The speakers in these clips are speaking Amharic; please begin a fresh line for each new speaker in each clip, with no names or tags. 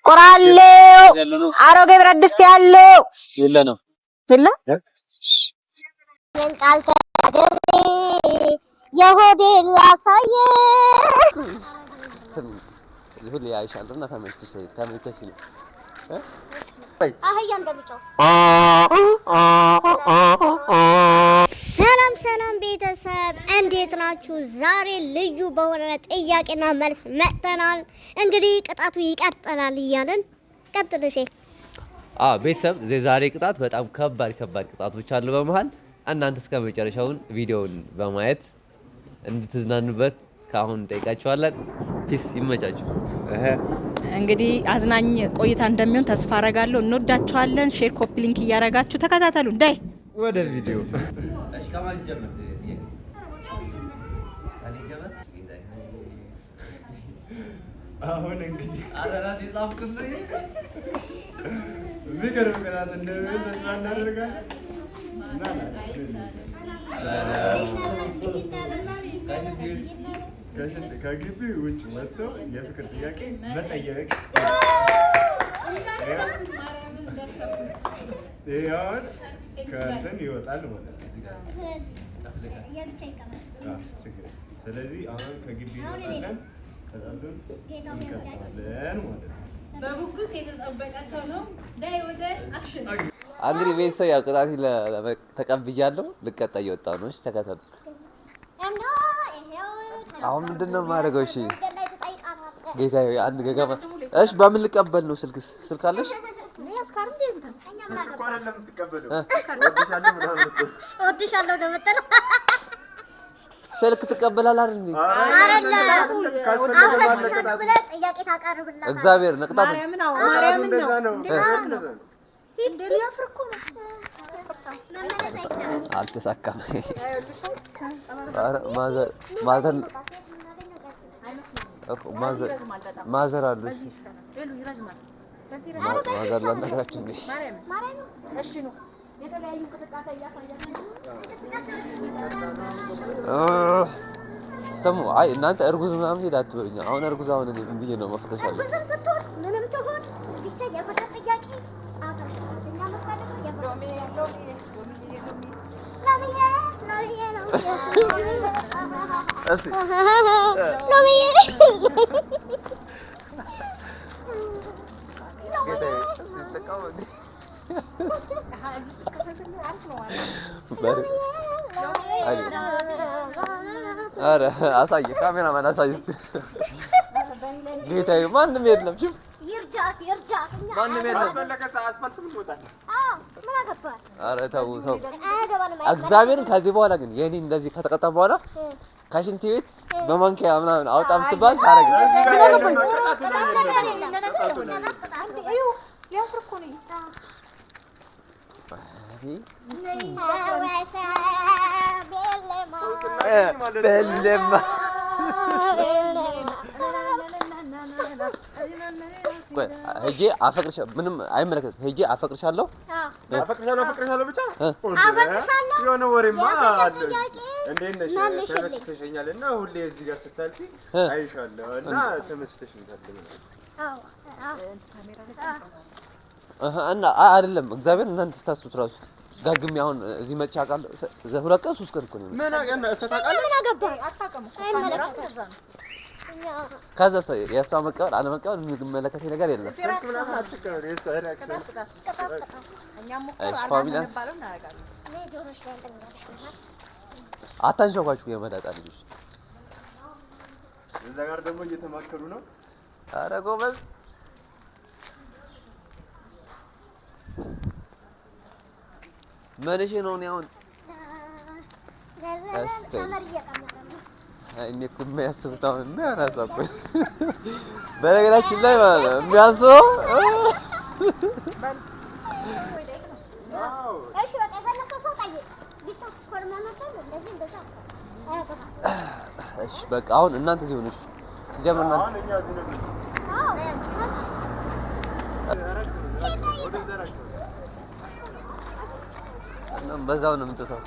ቆራሌው አሮጌ ብረት ድስት ያለው
የለ ነው
የለ ቃል ተገሬ የሆዴን ላሳየ
ሁሌ አይሻልና ተመችተሽ ነው
አህያ እንደብጫው ሰላም ቤተሰብ እንዴት ናችሁ? ዛሬ ልዩ በሆነ ጥያቄና መልስ መጥተናል። እንግዲህ ቅጣቱ ይቀጥላል እያልን ቀጥልሽ።
ቤተሰብ ዛሬ ቅጣት በጣም ከባድ ቅጣቶች አሉ በመሃል እናንተ እስከ መጨረሻውን ቪዲዮውን በማየት እንድትዝናኑበት ካሁን ጠይቃችኋለን። ፒስ ይመቻችሁ።
እንግዲህ አዝናኝ ቆይታ እንደሚሆን ተስፋ አረጋለሁ። እንወዳችኋለን። ሼር ኮፒ ሊንክ እያረጋችሁ ተከታተሉ። ዳይ ወደ ቪዲዮ እሺ ከማን ጀምር?
አሁን እንግዲህ አራራት ይጣፍኩኝ ቢገርም ቀናት እንደምን ተስፋ እናደርጋለን። ከግቢ ውጭ ወጥቶ የፍቅር ጥያቄ መጠየቅ ይሄውን ከእንትን ይወጣል ማለት ነው። ስለዚህ አሁን ከግቢ ይወጣለን፣ ከዛቱን እንቀጥላለን ማለት ነው። በጉጉት የተጠበቀ ሰው ነው። ዳይ ወደ አክሽን።
እንግዲህ ቤተሰብ ያው ቅጣት ተቀብያለሁ። ልቀጣ እየወጣሁ ነው። እሺ ተከታተሉ። አሁን ምንድነው የማደርገው? እሺ ጌታዬ አንድ ገገማ። እሺ በምን ልቀበል ነው? ስልክ አለሽ? ስልክ ትቀበላለህ አይደል? እግዚአብሔር ነቅጣት አልተሳካም። ማዘር አለሽ? ማዘር ላናግራችሁ ነው። እሺ ነው የተለያዩ እንቅስቃሴ እያሳያችሁ አይ እናንተ እርጉዝ ምናምን ሄድ አትበሉኝ። አሁን እርጉዝ አሁን እኔ ምን ብዬ ነው መፍተሽ አለ ምንም ተሆን ብቻ የፈታ ጥያቄ አረ አሳይ ካሜራማን አሳይ ጌታዬ ማንም የለም ሽፍ ይርዳት ማንም የለም አስፈልግም ይወጣል ምን አገባ አረ ተው እግዚአብሔርን ከዚህ በኋላ ግን የኔ እንደዚህ ከተቀጣ በኋላ ከሽንት ቤት በማንኪያ ምናምን አውጣም ትባል ታረግ ሄጄ አፈቅርሻለሁ ምንም አይመለከትም። ሄጄ አፈቅርሻለሁ ብቻ የሆነ ወሬማ አለ። እንዴት ነሽ? ተመችተሽኛልና ሁሌ እዚህ ጋር ስታልፊ አይሻለሁ እና ተመችተሽኛል። እና አይደለም እግዚአብሔር እናንተ ስታስቡት ራሱ ጋግም አሁን እዚህ መጥቻ አውቃለሁ። ሁለት ቀን ሶስት ቀን እኮ ነው። ምን አገና እሰታቃለሁ ምን አገባ አታውቅም እኮ አይመለከትም። ከዛ የእሷ መቀበል አለመቀበል የሚመለከት ነገር የለም። ስልክ ምናምን አትቀበል። እኛም እኮ ፋሚሊያንስ አታንሾካችሁ የመዳጣ ልጆች እዛ ጋር ደግሞ እየተማከሩ ነው። ኧረ ጎበዝ መልሼ ነው እኔ አሁን እኔ እኮ የሚያስቡት አሁን እና ያናሳብኝ በነገራችን ላይ ማለት ነው የሚያስበው እሺ ወጣ ፈለከው ሰው ታየ ቢጫው ስኮርማ ነበር እንደዚህ እንደዛ እሺ በቃ አሁን እናንተ እዚህ ሆነሽ ሲጀምርና አሁን እኛ እዚህ ነው ወደ ዘራችሁ እና በዛው ነው የምትሰው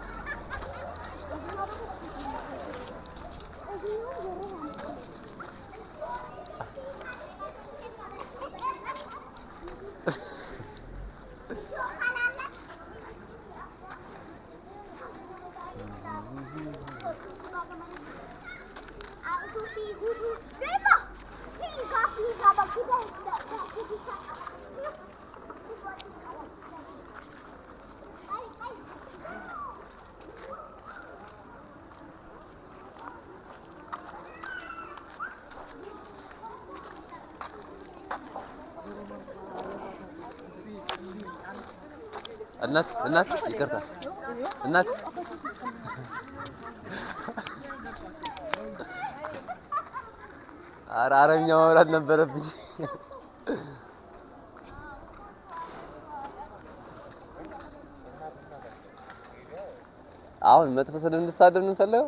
እናት ይቅርታ እናት አረብኛ ማውራት ነበረብኝ። አሁን መጥፎ ስድብ እንድሳደብ ነው የምፈልገው።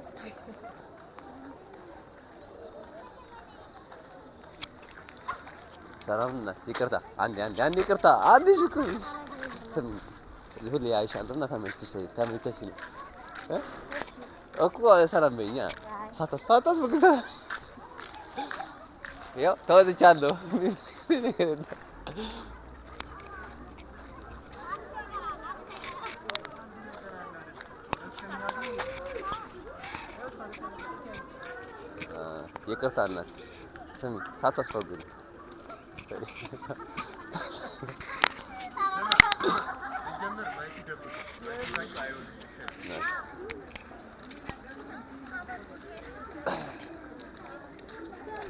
ሰላም እናት ይቅርታ አንዴ ይቅርታ አንዴ ሽኩር ሁሌ አይሻልና ተመልከሽ ነው እኮ ሰላም በይኛ ሳታስ በግዛ ያው ተወጥቻለሁ። ይቅርታ እናት ስሚ ሳታስፈግዱ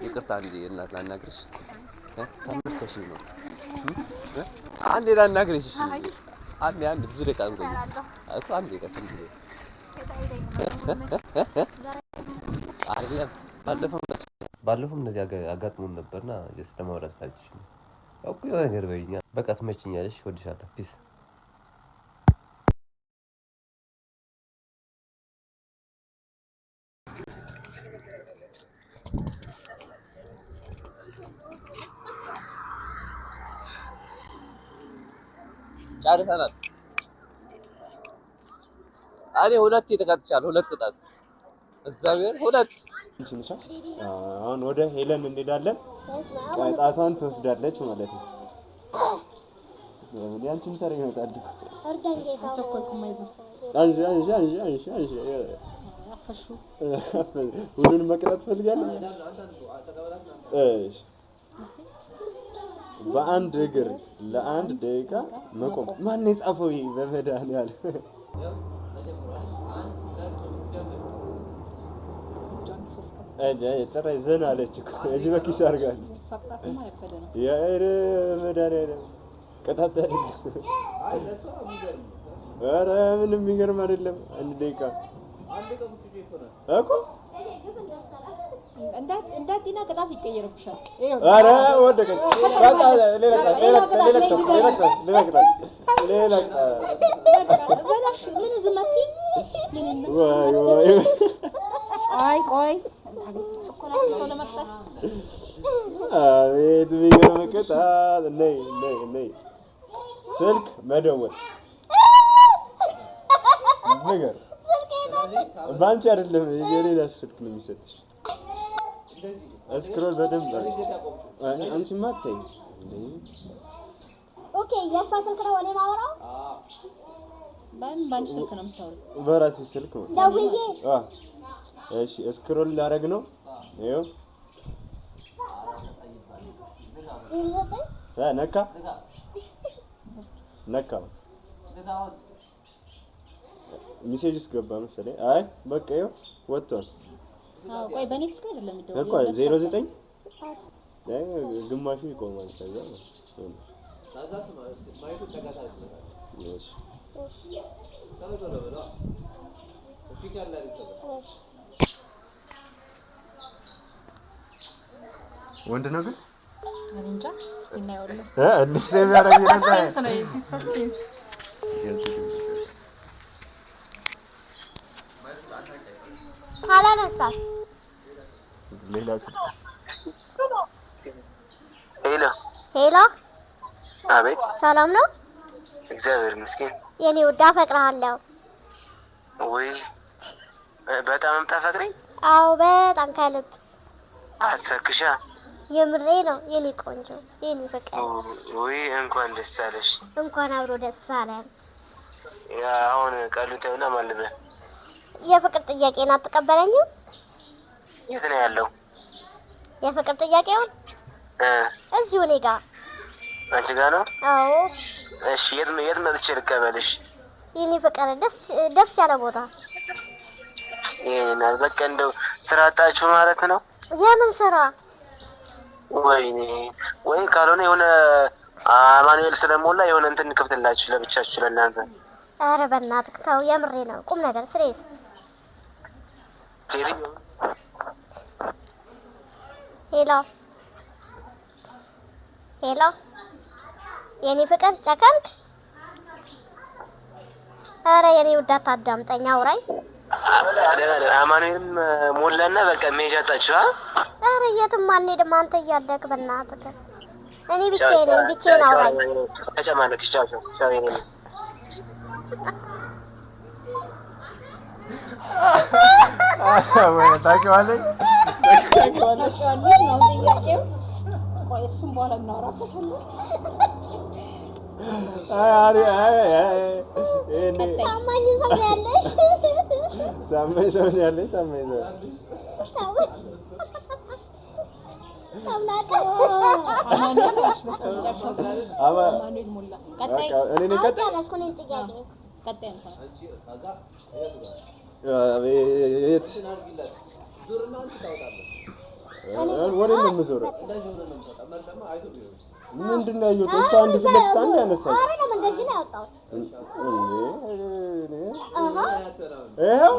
ይቅርታ እንዴ እናት ላናግርሽ ተመልከሽ ነው አንዴ ላናግርሽ አንዴ ብዙ ደቂቃ እንቆይ እኮ አንዴ ቀጥል አይደለም ባለፈው እንደዚህ አጋጥሞን ነበርና ጀስት ለማውራት ፈልጬ ነው እኮ የሆነ ነገር በይኛ በቃ ትመችኛለሽ እወድሻለሁ ፒስ ጨርሰናል። እኔ ሁለት ተቀጥቻለሁ። ሁለት ቅጣት እግዚአብሔር ሁለት
አሁን ወደ ሄለን እንሄዳለን። ቅጣቷን ትወስዳለች ማለት ነው። ያንቺም ተራ ይመጣል። ሁሉንም መቅጣት ትፈልጋለች? እሺ በአንድ እግር ለአንድ ደቂቃ መቆም። ማን ነው የጻፈው? ይሄ በመድኃኒዓለም ጭራሽ ዘና አለች እኮ እዚህ በኪስ አድርጋለች። የእረ መድኃኒዓለም ቅጣት አይደለም። ኧረ ምንም የሚገርም አይደለም። አንድ ደቂቃ እኮ እንዳቲና ቅጣት ይቀየርብሻል። ኧረ ወደቀች። በቃ ሌላ በላሽ ምን ዝመቲ ወይ አይ ቆይ አቤት የሚገርም ቅጣት። ነይ ስልክ መደወል ነገር ባንቺ አይደለም የሌላ ስልክ ነው የሚሰጥሽ። እስክሮል በደንብ አንቺማ አትይኝ።
ኦኬ የእሷ ስልክ ነው እኔ የማወራው።
ባንቺ ስልክ ነው የምታወሪው?
በራሴ ስልክ ነው
ደውዬ።
እሺ እስክሮል ላደርግ ነው። ይኸው ነካ ሜሴጅ ውስጥ ገባ መሰለኝ። አይ በቃ ይኸው ወጥቷል።
ቆይ በኔ ስልክ አይደለም የሚደውለው
እኮ 09 ግማሹ ይቆማል። ከዛ ወንድ ነው ግን
እንጃ እስቲ እናየዋለን።
እንዴት የሚያደርግ
ሰስፔንስ
ካላነሳት
ሌላ ስልክ።
ሄሎ
አቤት።
ሰላም ነው?
እግዚአብሔር ይመስገን።
የኔ ውድ አፈቅርሃለሁ።
ወይ በጣም ታፈቅረኝ?
አዎ በጣም ከልብ።
አትሰክሻ።
የምሬ ነው የኔ ቆንጆ የኔ ፍቅር።
ወይ እንኳን ደስ አለሽ።
እንኳን አብሮ ደስ አለን።
ያ አሁን ቀሉን ተውና ማለበ
የፍቅር ጥያቄን አትቀበለኝም?
የት ነው ያለው
የፍቅር ጥያቄውን? እዚሁ እኔ ጋር።
አንቺ ጋር ነው?
አዎ።
እሺ የት መጥቼ ልቀበልሽ?
የኔ ፍቅር ደስ ያለ ቦታ።
ይሄን በቃ እንደው ስራ አጣችሁ ማለት ነው?
የምን ስራ?
ወይኔ ወይ ካልሆነ የሆነ አማኑኤል ስለሞላ የሆነ እንትን እንከፍትላችሁ ለብቻችሁ ለእናንተ።
ኧረ በእናትህ ተው፣ የምሬ ነው ቁም ነገር ስሬስ። ሄሎ ሄሎ የኔ ፍቅር ጨከንክ? ኧረ የኔ ውዳት አዳምጠኝ አውራኝ።
አማኑኤልም ሞላና በቃ መሄጃ አጣችሁ?
ኧረ የትም አንሄድም አንተ እያለክ በእናትህ። እኔ ብቻዬን አውራኝ።
ተጨማለቅሽ። ቻው ቻው የኔ
ወይ ታውቂዋለሽ?
ነው ጥያቄው። ቆይ እሱም በኋላ እናወራበታለን።
ታማኝ ሰው ያለሽ
ታማኝ ሰው ያለሽ ታማኝ ሰው ምንድን ነው ያየሁት? እሷ አንድ ስለታ አንድ ያነሳው አይደለም እንደዚህ ነው ያወጣው። ይሄው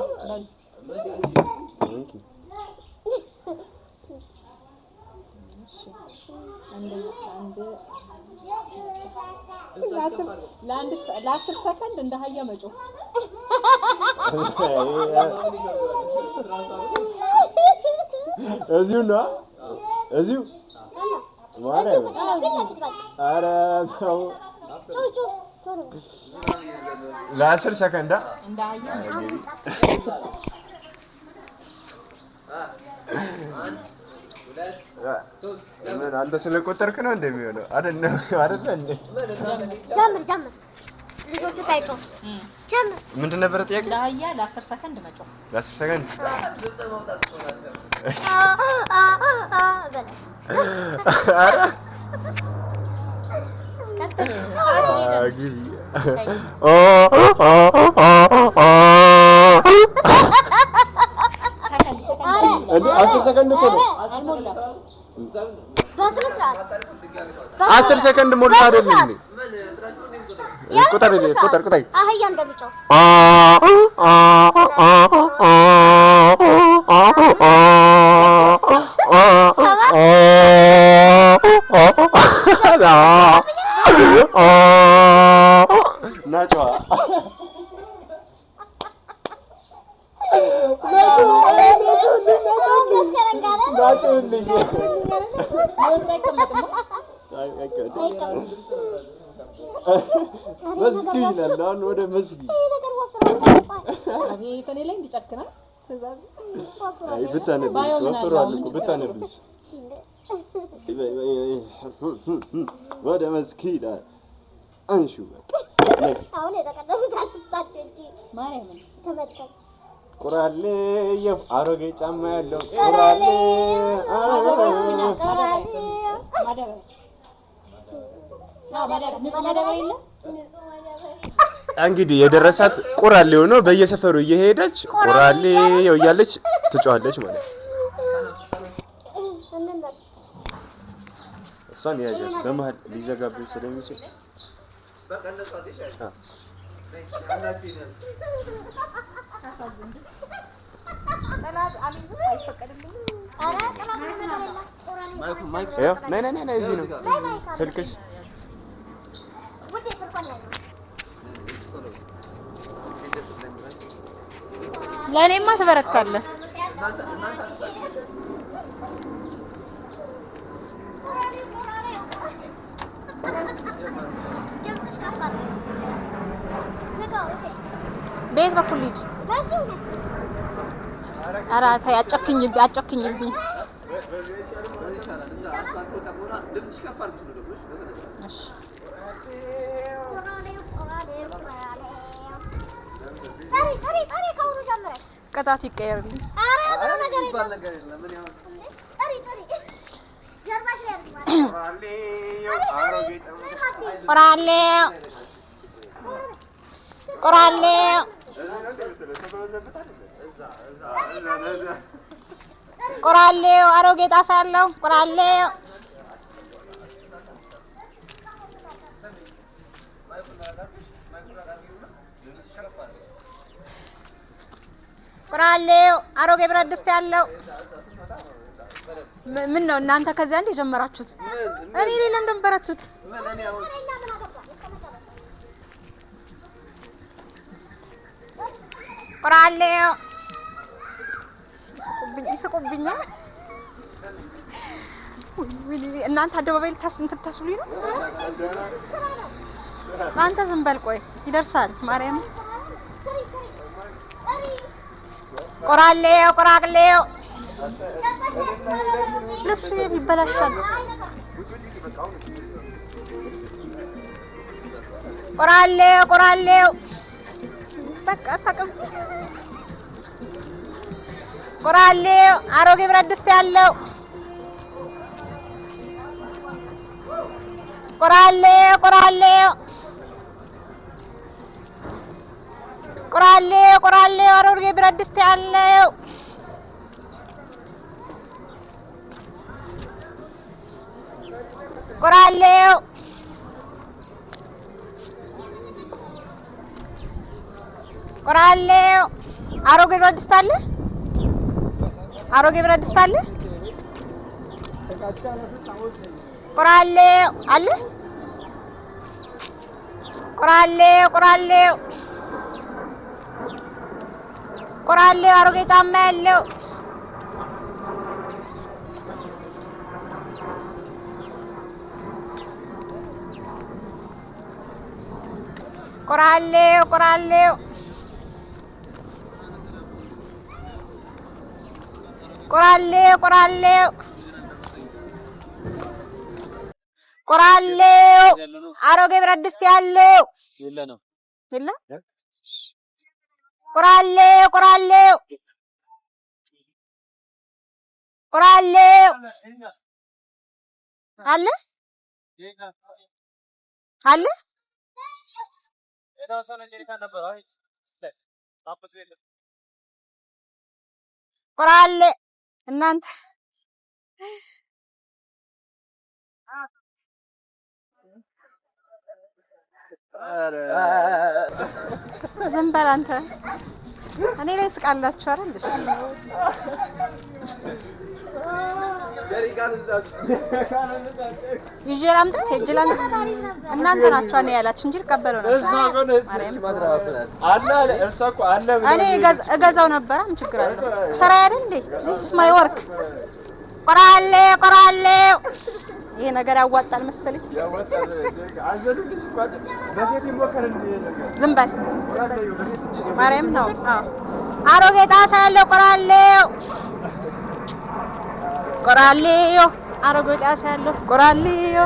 ለአስር ሰከንድ እንደ አህያ መጮህ።
እዚሁ ነው እዚሁ ማርያም። ኧረ ተው ለ10 ሰከንድ
እንደ አህያ
ምን አንተ ስለቆጠርክ ነው እንደሚሆነው አይደለም እንዴ?
ጀምር ልጆቹ ሳይጮህ ጀምር።
ምንድን ነበር ጥያቄ?
እንደ አህያ ለ10 ሰከንድ መጮህ።
ለ10 ሰከንድ አስር ሰከንድ እኮ ነው። 10 ሰከንድ ሞላ አይደል እንዴ? ቁጥር
አህያ እንደሚጮህ
ናቸው መስጊ ይላል። አሁን ወደ መስጊ
አቤት እኔ ላይ እንዲጨክናል ትእዛዝ።
አይ ብታነብስ ወፍሯል እኮ ብታነብስ። ወደ መስጊ ይላል። አንሹ
አሁን የተቀደሙት አልተሳቸው እንጂ
ማርያምን
ተመልከት።
ቁራሌ የው አሮጌ ጫማ ያለው ቁራሌ እንግዲህ የደረሳት ቁራሌ ሆኖ በየሰፈሩ እየሄደች ቁራሌ የው እያለች ትጫዋለች ማለት ነው። እሷን ያዣት በመሀል ሊዘጋብኝ ስለሚችል ነይ እዚህ ነው ስልክሽ።
ለእኔማ ትበረታለህ። ቤት በኩል ሂድ። ኧረ ተይ አጨክኝብኝ። ቅጣቱ ይቀየርልኝ። ቆራሌው አሮጌ ጣሳ ያለው ቆራሌው ቆራሌው አሮጌ ብረት ድስት ያለው ምን ነው እናንተ ከዚያ እንደ ጀመራችሁት? እኔ ሌላ እንደምበረቱት ቆራሌው ይስቁብኛል። እናንተ አደባባይ ልታስብሉኝ ነው? አንተ ዝም በል ቆይ ይደርሳል። ማርያም ቆራሌው ቆራቅሌው ልብሱ ይበላሻል። ቆራሌው ቆራሌው በቃ ሳቅም ቆራሌው አሮጌ ብረት ድስት ያለው ቆራሌው ቆራሌው ቆራሌው ቆራሌው አሮጌ ብረት ድስት ያለው ቆራሌው ቆራሌው አሮጌ ብረት ድስት አለ። አሮጌ ብረት ድስት አለ። ቆራሌው አለ። ቆራሌው ቆራሌው ቆራሌው አሮጌ ጫማ ያለው ቆራሌው ቆራሌው ቆራሌው ቆራሌው ቆራሌው አሮጌ ብረት ድስት ያለው የለም ቆራሌው ቆራሌው ቆራሌው አለ አለ ቆራሌ እናንተ ዝም በል አንተ። እኔ ላይ ስቃላችሁ አይደል? እሺ ይዤ ላምጣ ሄጄ ላምጣ። እናንተ ናችሁ እኔ ያላችሁ እንጂ ልቀበለው ነበር። እኔ እገዛው ነበር። ምን ችግር አለው? ስራ አይደል እንዴ? this is my work። ቆራሌው ቆራሌው ይሄ ነገር ያዋጣል መሰለኝ። ዝም በል ማርያም ነው። አሮጌ ጣሳ ያለው ቆራሌው ቆራሌው አሮጌ ጣሳ ያለው ቆራሌው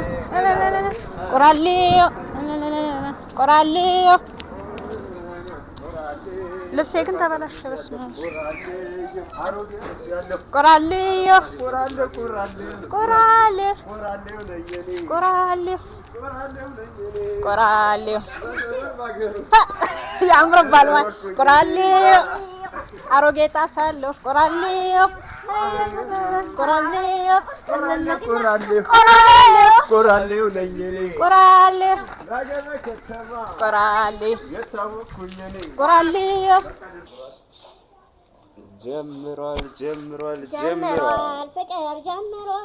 ቆራሌው ቆራሌው ልብሴ ግን ተበላሸ። በስመ አብ ቆራሌው ቆራሌው ቆራሌው ቆራሌው ያምርባል። ቆራሌው አሮጌ ጣሳ ያለው ቆራሌው ቆራሌው ቆራሌው
ቆራሌው ነኝ እኔ
ቆራሌው
ቆራሌው
የታወኩኝ እኔ ቆራሌው
ጀምሯል
ፍቅር ጀምሯል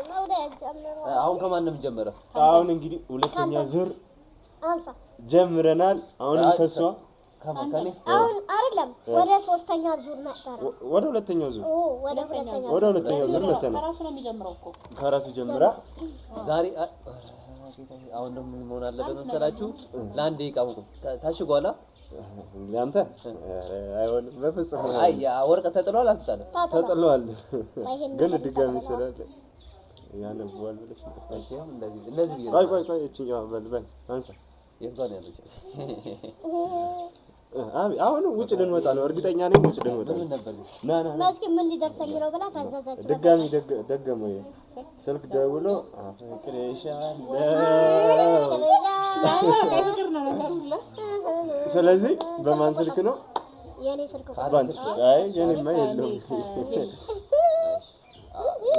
መውደድ ጀምሯል።
አሁን ከማንም ጀመረ?
አሁን እንግዲህ ሁለተኛ ዙር ጀምረናል። አሁንም ከሷ
ከማከኔ
አሁን አይደለም ወደ ሶስተኛ ዙር መጣራ።
ወደ ሁለተኛው ዙር
ወደ
ሁለተኛው ዙር መጣና
ከራሱ ነው የሚጀምረው እኮ
ከራሱ ጀምራ
ዛሬ አሁን ደግሞ ምን አለበት መሰላችሁ? ለአንድ ደቂቃ ታሽጓላ
አንተ አይሆንም በፍጹም
አይ ያ ወረቀት ተጥሏል አትጣለም
ተጥሏል ግን ድጋሚ ስላለ ያነበዋል ብለሽ
እሺ እንደዚህ
ቆይ እቺኛው በል አንሳ
የዛን ያለች
አሁን ውጭ ልንወጣ ነው እርግጠኛ ነኝ ውጭ ልንወጣ
ምን ነበር
ና
መስኪ ምን ሊደርሰኝ ነው ብላ ታዛዛች
ድጋሚ ደገመው ስልክ ደውሎ አፍቅሬሻለሁ ስለዚህ በማን ስልክ ነው
የኔ ስልክ
ባንቺ አይ የኔማ የለውም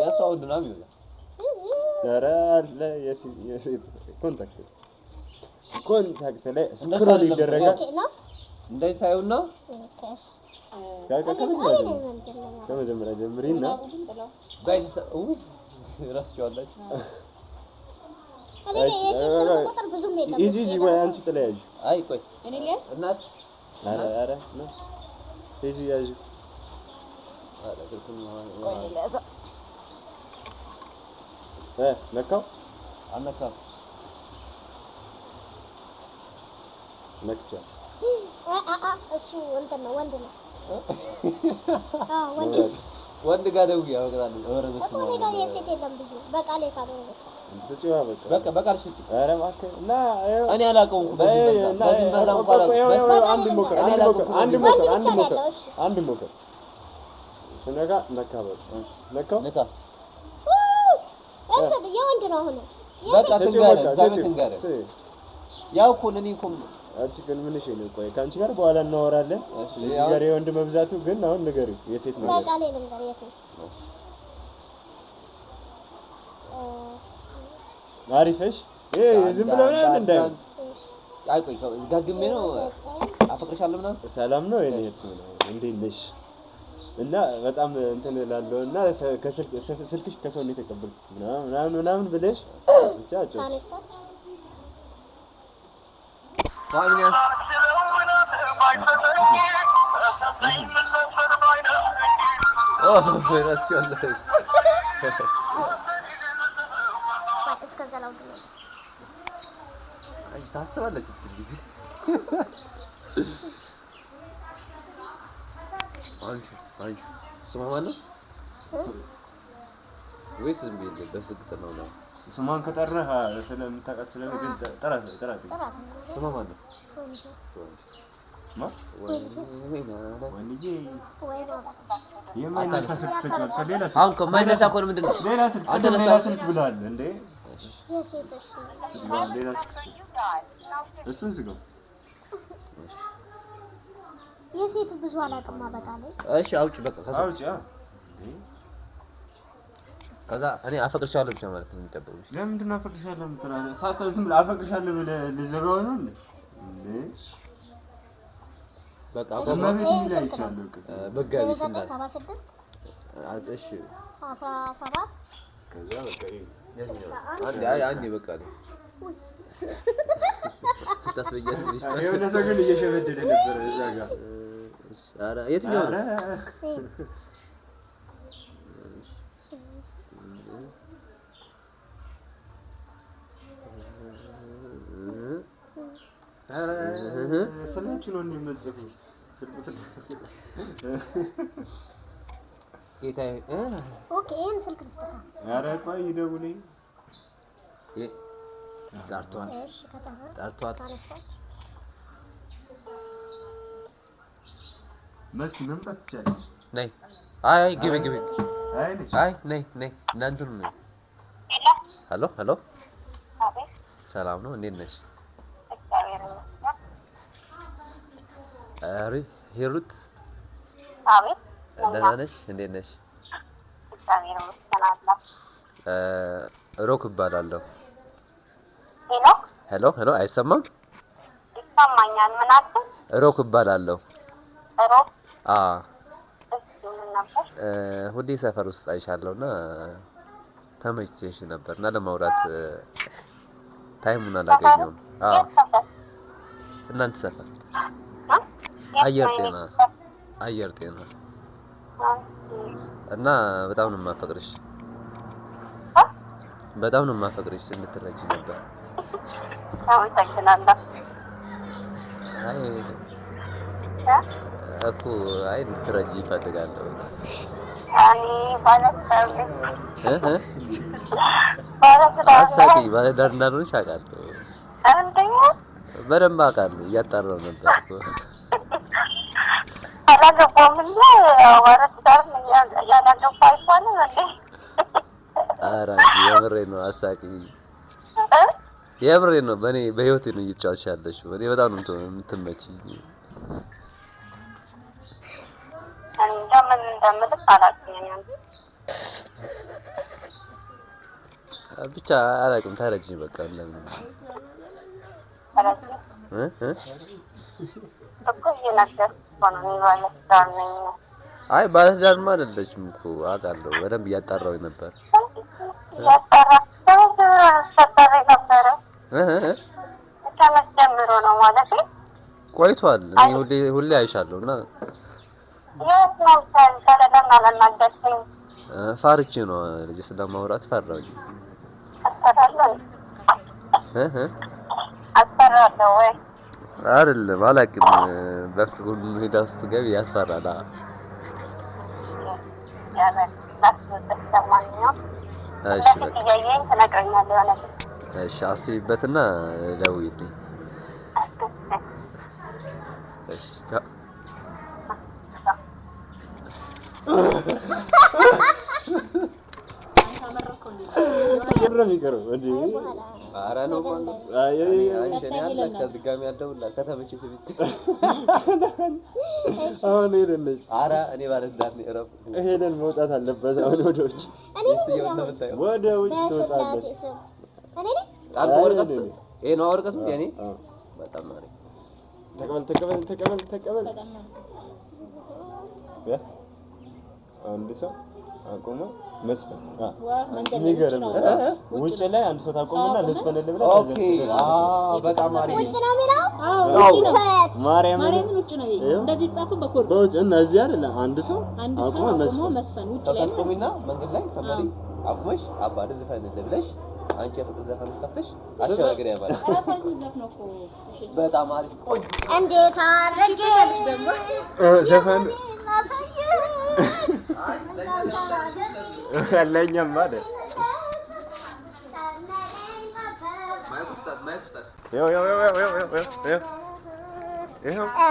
ያሳው ድናም ይላል
ኧረ አለ ኮንታክት ላይ ስክሮል ይደረጋል
እንዳይታዩና
ከመጀመሪያ ጀምሪና
ጋይስ ራስቸዋለች
ኢዚ ወይ አንቺ ተለያዩ
አይ ቆይ እኔ ሊያስ እናት
ኧረ ነው ኢዚ ያዥ
አረ ስልኩን
ቆይ ሊያስ
ነካው
አነካው
ነክቻ
እሱ እንትን ነው ወንድ ነው
ወንድ ጋር ደውዬ ያወራል ወረ በስመ
እኮ ሄዳ የሴት የለም ብዙ በቃሌ ካልሆነ
ትጭዋ
በቃ እሺ
ኧረ እባክህ እና
እኔ አላውቀውም በዚህ በዛም
አንድ ሞከር ስነጋ ነካበል ነካው
እንትን የወንድ ነው አሁን
በቃ ትንጋር ያው እኮ እኔ እኮ
አንቺ ግን ምን እሺ ነው ቆይ ካንቺ ጋር በኋላ እናወራለን እዚህ ጋር የወንድ መብዛቱ ግን አሁን ንገሪው የሴት ነው
በቃሌ ልንገር የሴት
አሪፍሽ ዝም ብለው ነው እንዳይ
አይ ቆይ ጋግሜ ነው አፈቅርሻለሁ ምናምን
ሰላም ነው የኔ እህት ነው እንዴት ነሽ እና በጣም እንትን እላለሁና ስልክሽ ከሰው ነው የተቀበልኩት ምናምን ብለሽ ብቻ አጭ
ታውኛስ ራስቸዋለች
እስከዛላው ግን
አይ ታስባለች እንዴ አንቺ ስሟ ማን ነው ወይስ ዝም ብዬ በስልክ ነው
ስሟን ከጠራህ ስለምታውቃት ስለምን ጥራት
ስሟ ማን ነው አሁን ከማይነሳ እኮ ነው ምንድን ነው
ሌላ ስልክ ብለሃል እንዴ እሱን ዝጋው
የሴት ብዙ አላውቅም በቃ ላይ
እሺ አውጪ በቃ ከዛ እኔ አፈቅርሻለሁ ብቻ ማለት ነው የሚጠበቀው
ለምንድን ነው አፈቅርሻለሁ የምትለው ሳታ ዝም ብለህ አፈቅርሻለሁ ብለህ ልዘጋው ነው እንዴ
በቃ
በመቤት ላይ ይቻላል
በጋቢ ስንዳል
76
እሺ
17
ከዛ በቃ
አንዴ በቃ ነው ተስበያለሽ
የሆነ ሰው ግን እየሸመደደ ነበር እዛ ጋር
ኧረ የትኛው ነው
ስልኩ ነው እንደምጽፉ
ጌታዬ
ኦኬ ይሄን ስልክ ልስጥታ
ኧረ ቆይ ይደውልኝ
ጠርቷል
እሺ
ጠርቷል
መስኪ መምጣት ትችላለሽ
ነይ አይ ግቢ
አይ
ነይ እናንተ ነው ሄሎ ሰላም ነው እንዴት ነሽ አሪ ሂሩት
አቤት
ደህና ነሽ እንዴት ነሽ ሮክ እባላለሁ ሄሎ አይሰማም
ይሰማኛል ምን አልከኝ
ሮክ እባላለሁ
ሮክ
ሁዴ ሰፈር ውስጥ አይሻለሁና ተመችቶሽ ነበርና ለማውራት ታይሙን አላገኘሁም እናንተ ሰፈር አየር ጤና እና በጣም ነው የማፈቅርሽ እንድትረጂ ነበር።
አመሰግናለሁ።
አይ እኮ አይ እንድትረጂ እፈልጋለሁ። አሳቂ ባለዳር እንዳልሆንሽ አውቃለሁ። በደንብ አውቃለሁ። እያጣራሁ ነበር እኮ
አላገባም እንጂ ባለትዳር ያላገባ አይባልም እንዴ?
ኧረ የምሬን ነው። አሳቂ የምሬን ነው። በእኔ በህይወቴ ነው እየተጫወትሽ ያለሽው። እኔ በጣም ነው የምትመጪኝ።
እንደምን እንደምልህ አላውቅም።
ብቻ አላውቅም። ታረጅኝ በቃ ለምን
እኮ እየነገርኩህ ነው። እኔ ባለትዳር ነኝ።
አይ ባለትዳርማ አይደለችም እኮ አውቃለሁ። በደንብ እያጣራሁኝ ነበር።
ጀምሮ ነው ማለት
ቆይቷል። እኔ ሁሌ አይሻለሁ እና
የት ነው ተለለም አላናገርሽኝ?
ፈርቼ ነው ልጅ ስለማውራት ፈራሁኝ።
አስፈራለሁ ወይ?
አይደለም አላውቅም። በፍቅሩ ሜዳ ውስጥ ገቢ ያስፈራል። እሺ በቃ እሺ አስቢበትና ደውዪልኝ። እሺ ኧረ ነው ከዝጋሚ ያለውላ ከተመቸሽ ብቻ
አሁን ሄደለች።
ኧረ እኔ ባለትዳር ነኝ። እረፍ
ሄደን መውጣት አለበት። አሁን ወደ ውጭ ትወጣለች።
ይሄ ነው ወረቀቱ የኔ። በጣም አሪፍ
ተቀበል። አንድ ሰው አቆመ መስፈን የሚገርም ውጭ ላይ አንድ ሰው ታቆምና ልስፈንል ብለህ
በጣም አሪፍ
ውጭ ነው የሚለው።
ማርያምን
ውጭ ነው እንደዚህ ጻፉ። በኮር
በውጭ እነዚህ አይደለ አንድ ሰው አቆመ መስፈን
ውጭ ላይ
ታቆሚና መንገድ ላይ ሰማሪ አቆመሽ አባደ ዘፈንል ብለሽ አንቺ የፍቅር ዘፈን ከፍተሽ አሸጋግሪ ያባል።
ራሳችሁ ዘፈን እኮ
በጣም አሪፍ ቆንጆ
እንዴት አድርጌ
ዘፈን ለኛም ማለት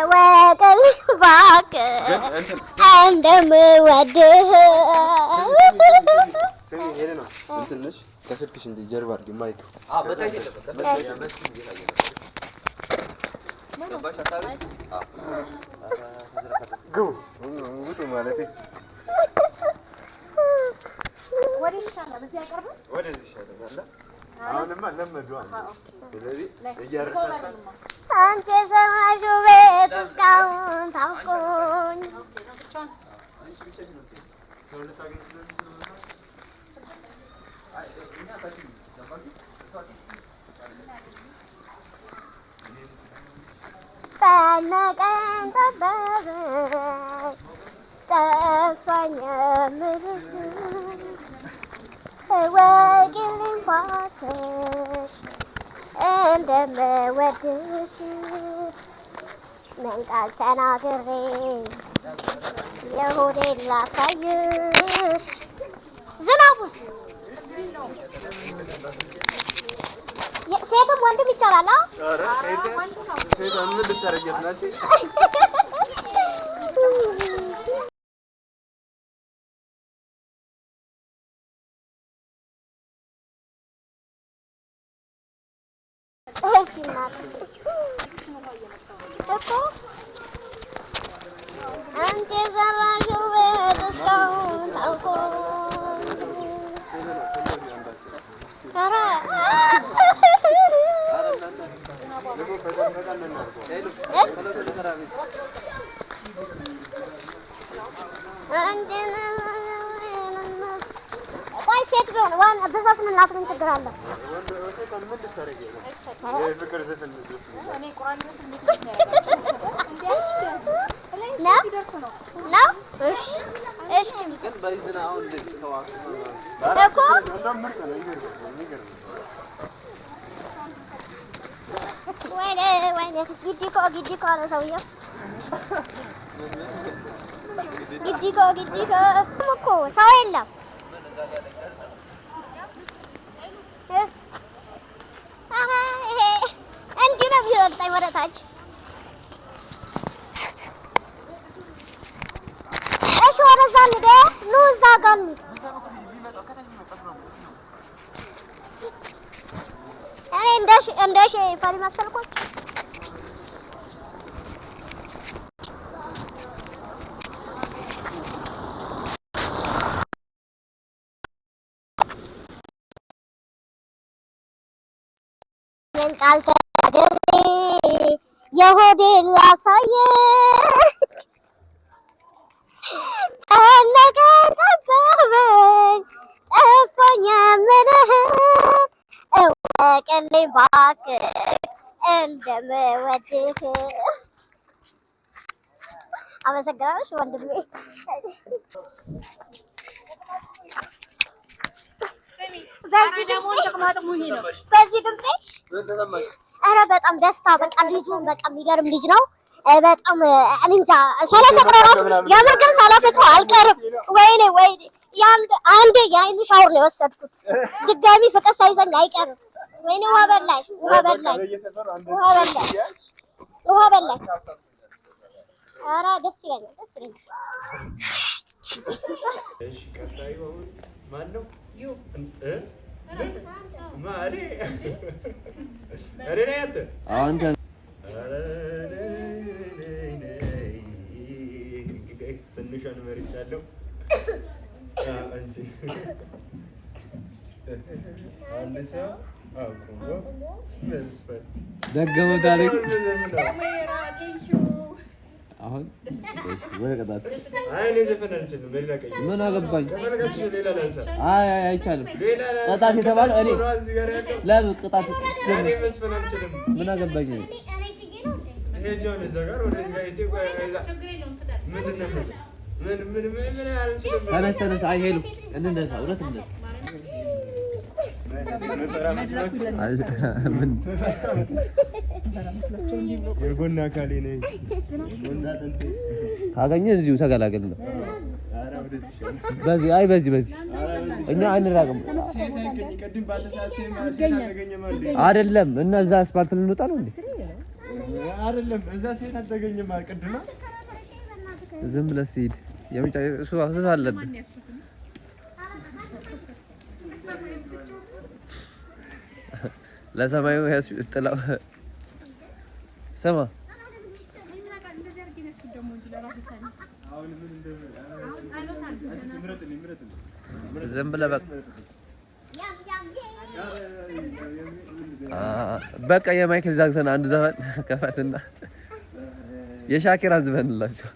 ወቅል እባክህ እንደምወድህ
ትንሽ ከስልክሽ እንደ ጀርባ አድርጊ ማይክ ግቡ ውጡ ማለት ወደዚህ ይሻላል። አሁንማ ለመዷል። ስለዚህ እያረሳሳል
አንቺ ሰማሽው ቤት እስካሁን ታውቆኝ ጨነቀኝ ጠበበኝ ጠፋኝ የምልሽ ወቂልኝ ፋትሽ እንደምወድሽ ምን ቃል ተናግሬ የሆዴን ላሳይሽ። ዝናቡስ ሴትም ወንድም ይቻላል።
ሴት ምን ልታረጊያት ናቸው?
አንቺ የሰራሽው ቤት እስካሁን ታውቆኝ ቆይ ሴት ቢሆን ዋና በዘፍን እናት ምን ችግር አለ? ነው እሺ
ግን በይዝና አሁን ሰው
እኮ ወይኔ ጊዲ እኮ አለ ሰውዬው። ግዲኮ እኮ ሰው የለም። እንዲህ ነው የሚሮጠኝ ወደ ታች። እሺ ወደዛ እንሂድ። ኑ እዛ ጋር እንሂድ። እኔ እንደ ፈሪ መሰልኳችሁ። ቃል ተናግሬ የሆዴን ላሳየህ ጨነቀኝ ጠበበኝ ጠፋኝ የምልህ እወቅልኝ እባክህ እንደምወድህ። አመሰግናለሁ ወንድሜ። በዚህ ድምጼ ኧረ በጣም ደስታ በቃ ልጁን በቃ የሚገርም ልጅ ነው። በጣም እንጃ ሳላፈቅረው እራሱ የምር ግን ሳላፈቅረው አልቀርም። ወይኔ አንዴ የአይኑ ሻወር ነው የወሰድኩት። ድጋሚ ፍቅር ሳይዘኝ አይቀርም። ወይኔ ውሃ በላኝ። ኧረ ደስ ይለኛል።
እሺ ቀጣዩ ማን ነው? ትንሿን መርጫለሁ። አንቺ አንድ ሰው አቁሞ መስፈን
ደገመው ታሪክ አሁን ወይ ቀጣት
እኔ ዘፈን አልችልም። ሌላ ቀይ
ምን አገባኝ?
ከመልካችሁ ሌላ ላንሳ።
አይቻልም። ቅጣት የተባለው እኔ ለምን ቅጣት
እኔ መስፈን አልችልም።
ምን አገባኝ?
ሄጆን እዛ ጋር ወደዚህ ጋር እቴ ቆይ አይዛ ምን አልችልም።
ተነስ አይሄሉ እንነሳ ሁለት እንነሳ
የጎን አካሌ ነኝ።
ካገኘ እዚሁ ተገላገል ነው። በዚህ እኛ አንራቅም አይደለም። እና እዛ አስፋልት ልንወጣ ነው እንዴ?
አይደለም እዛ ሴት አልተገኘም። ቅድማ
ዝም ብለህ ስትሄድ እሱ አለብህ። ለሰማዩ ጥላው ስማ ዝም ብለህ በቃ የማይክል ጃክሰን አንድ ዘፈን ከፈትና የሻኪራን ዝፈንላቸው።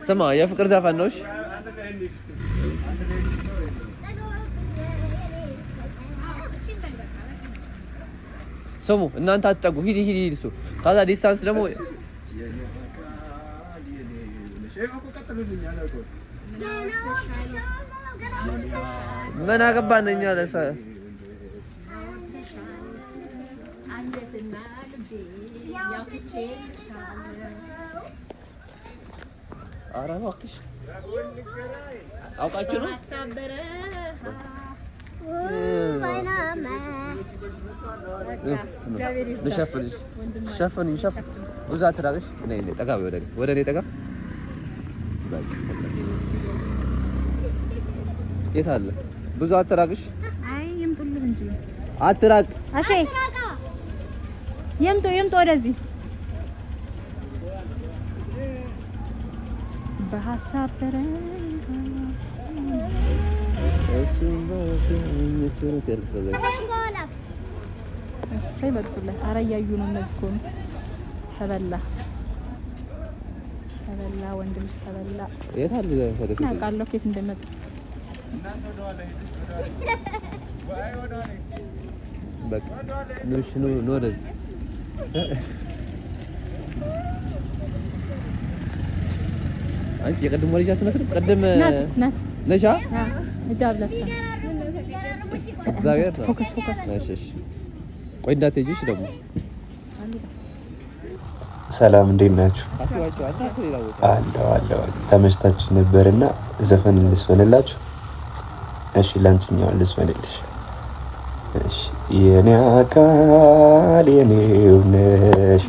ስማ የፍቅር ዘፈን ነው። እሺ ስሙ እናንተ አትጠጉ። ሂድ እሱ ከዛ ዲስታንስ ደግሞ ምን አገባን እኛ ለሰ ኧረ እባክሽ አውቃችሁ ነው። ሸፍን ብዙ አትራቅሽ። ጠጋ ወደ እኔ ጠጋ። የት አለ? ብዙ አትራቅሽ። አትራቅ።
እሺ ይምጡ ወደዚህ በሀሳብ ይመጡልህ። ኧረ እያዩ ነው እነዚህ እኮ ነው። ተበላ ወንድ ልጅ ተበላ።
የት አለ?
አውቃለሁ ከየት እንደመጡ።
በቃ ኑ ወደዚህ። አንቺ የቀድሞ ልጅ አትመስልም? ቀድም
ናት
ነሻ
ሂጃብ ለብሳ
እግዚአብሔር
ፎከስ
እሺ ቆይ እንዳትሄጂሽ ደግሞ
ሰላም እንዴት ናችሁ? አለው ተመችታችሁ ነበርና ዘፈን ልስፈንላችሁ። እሺ ላንቺኛው ልስፈንልሽ። እሺ የኔ አካል የኔው ነሽ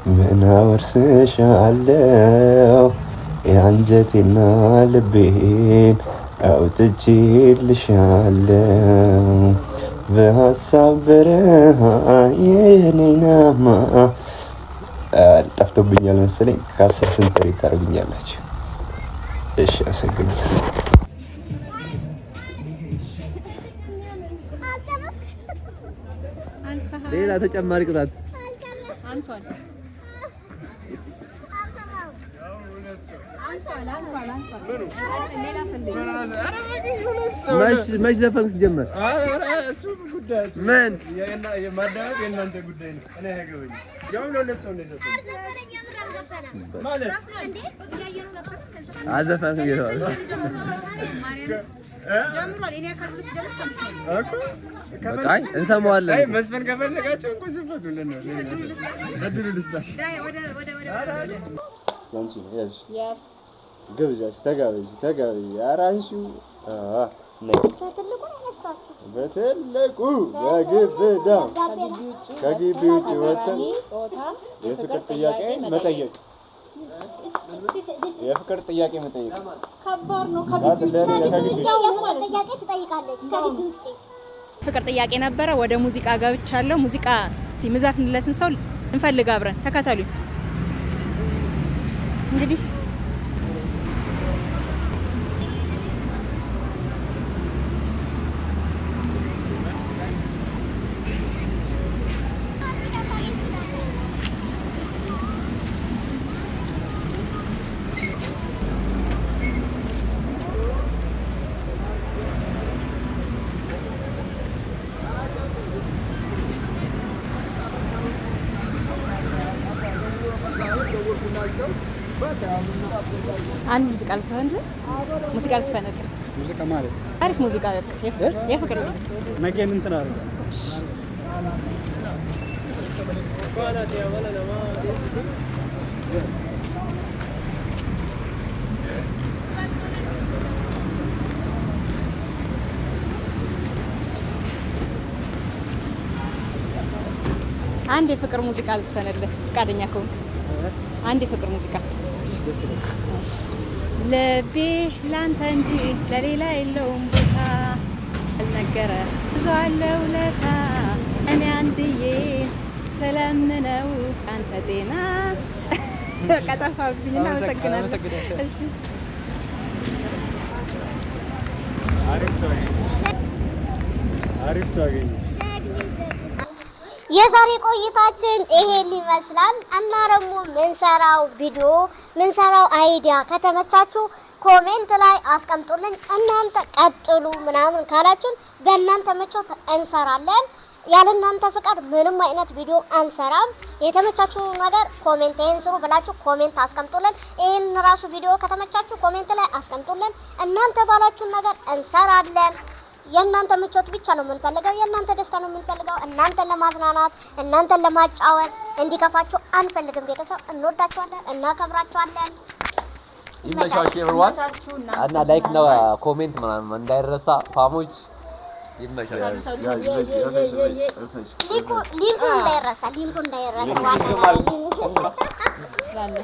ምን አወርስሻለሁ የአንጀቴና ልቤን አውጥቼልሻለሁ በሀሳብ በረሃ የኔናማ ጠፍቶብኛል መሰለኝ። ከአስር ስንት ሬት ታደርጉኛላችሁ? እሺ አመሰግናለሁ።
ሌላ ተጨማሪ ቅጣት
አንሷል።
መች ዘፈን ሲጀመር ምን
የማዳመጥ የእናንተ ጉዳይ ነው። እኔ አይገባኝም። ያው ለሁለት ሰው ነው የሰጠው ማለት
አዘፈን ይገባል
ጀምሯል። እኔ አካልኩስ ጀምር
እኮ
አይ እንሰማዋለን።
አይ መስፈን ከፈለጋችሁ እንኳን ዝፈኑልን ነው። እድሉ ልስጣችሁ። ላንቺ ነው ያዝ ግብዣሽ ተጋበዥ አራንሺ በትልቁ በግብዳ ከግቢ ውጭ ወጥተን የፍቅር ጥያቄ መጠየቅ ከባድ ነው።
ፍቅር ጥያቄ ነበረ። ወደ ሙዚቃ ገብቻለሁ። ሙዚቃ ምዘፍንለትን ሰው እንፈልግ አብረን ተከተሉኝ። እንግዲህ አንድ ሙዚቃ ልስፈንልህ። ሙዚቃ ልስፈንልህ።
ሙዚቃ ማለት
አሪፍ ሙዚቃ በቃ የፍቅር ነው።
ነገን እንትን አድርጋ
አንድ የፍቅር ሙዚቃ ልስፈንልህ ፈቃደኛ ከሆንክ አንድ የፍቅር ሙዚቃ። ልቤ ላንተ እንጂ ለሌላ የለውም ቦታ አልነገረ ብዙ አለ ውለታ እኔ አንድዬ ስለምነው አንተ ጤና በቃ ጠፋብኝ። እናመሰግናለን። እሺ
አሪፍ ሰው አገኘሽ።
የዛሬ ቆይታችን ይሄን ይመስላል እና ደግሞ ምንሰራው ቪዲዮ ምንሰራው አይዲያ ከተመቻችሁ ኮሜንት ላይ አስቀምጡልኝ። እናንተ ቀጥሉ ምናምን ካላችሁን በእናንተ ምቾት እንሰራለን። ያለ እናንተ ፍቃድ ምንም አይነት ቪዲዮ አንሰራም። የተመቻችሁ ነገር ኮሜንት እንስሩ ብላችሁ ኮሜንት አስቀምጡልን። ይሄን ራሱ ቪዲዮ ከተመቻችሁ ኮሜንት ላይ አስቀምጡልን። እናንተ ባላችሁን ነገር እንሰራለን። የእናንተ ምቾት ብቻ ነው የምንፈልገው። የእናንተ ደስታ ነው የምንፈልገው። እናንተን ለማዝናናት እናንተን ለማጫወት እንዲከፋችሁ አንፈልግም። ቤተሰብ እንወዳችኋለን፣ እናከብራችኋለን።
ይመቻችሁ ኤቭሪዋን እና ላይክ እና ኮሜንት ምናምን እንዳይረሳ ፋሞች። ይመቻችሁ።
ሊንኩ እንዳይረሳ ዋና